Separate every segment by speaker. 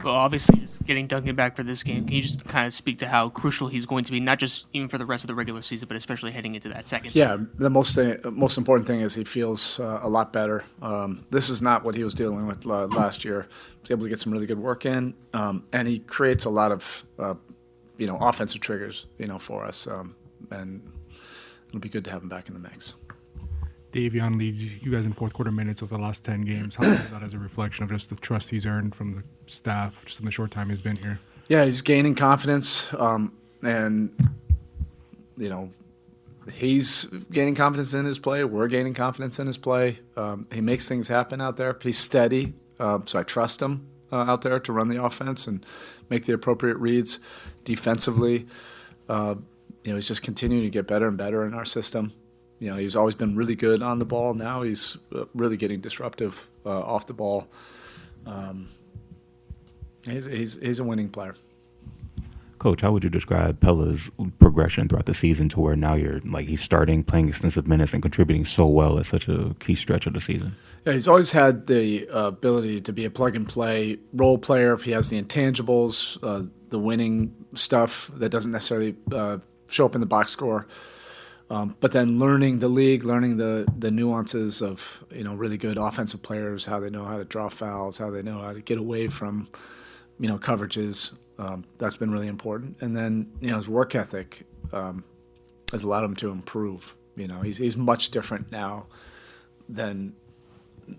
Speaker 1: Well, obviously, just getting Duncan back for this game, can you just kind of speak to how crucial he's going to be, not just even for the rest of the regular season, but especially heading into that second?
Speaker 2: Yeah, the most important thing is he feels a lot better. This is not what he was dealing with last year. He's able to get some really good work in, and he creates a lot of offensive triggers for us, and it'll be good to have him back in the mix.
Speaker 3: Davion leads you guys in fourth quarter minutes over the last 10 games. How is that as a reflection of just the trust he's earned from the staff just in the short time he's been here?
Speaker 2: Yeah, he's gaining confidence, and he's gaining confidence in his play. We're gaining confidence in his play. He makes things happen out there. He's steady, so I trust him out there to run the offense and make the appropriate reads defensively. He's just continuing to get better and better in our system. He's always been really good on the ball. Now he's really getting disruptive off the ball. He's a winning player.
Speaker 4: Coach, how would you describe Pelle's progression throughout the season to where now he's starting, playing extensive minutes, and contributing so well at such a key stretch of the season?
Speaker 2: Yeah, he's always had the ability to be a plug-and-play role player if he has the intangibles, the winning stuff that doesn't necessarily show up in the box score. But then learning the league, learning the nuances of really good offensive players, how they know how to draw fouls, how they know how to get away from coverages. That's been really important. And then his work ethic has allowed him to improve. He's much different now than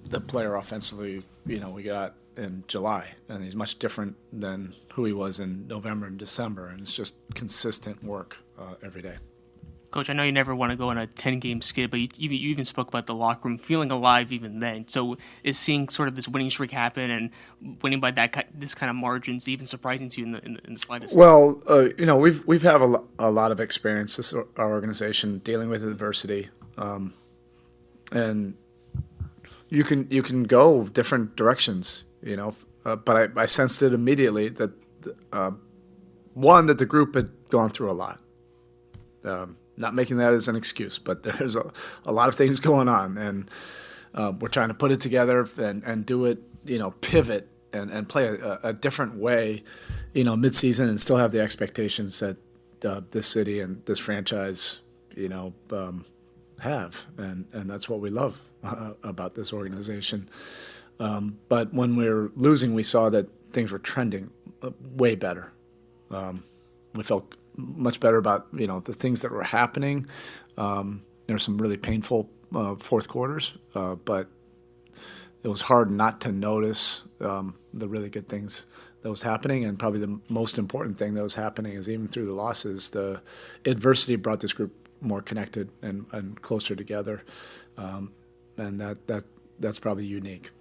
Speaker 2: the player offensively we got in July, and he's much different than who he was in November and December. And it's just consistent work every day.
Speaker 1: Coach, I know you never want to go on a 10-game skid, but you even spoke about the locker room feeling alive even then. So is seeing sort of this winning streak happen and winning by this kind of margins even surprising to you in the slightest?
Speaker 2: Well, we've had a lot of experience, our organization, dealing with adversity, and you can go different directions, but I sensed it immediately that that the group had gone through a lot. Not making that as an excuse, but there's a lot of things going on, and we're trying to put it together and do it, pivot and play a different way, mid-season, and still have the expectations that this city and this franchise, have, and that's what we love about this organization. But when we were losing, we saw that things were trending way better. We felt much better about the things that were happening. There were some really painful fourth quarters, but it was hard not to notice the really good things that was happening. And probably the most important thing that was happening is even through the losses, the adversity brought this group more connected and closer together, and that's probably unique.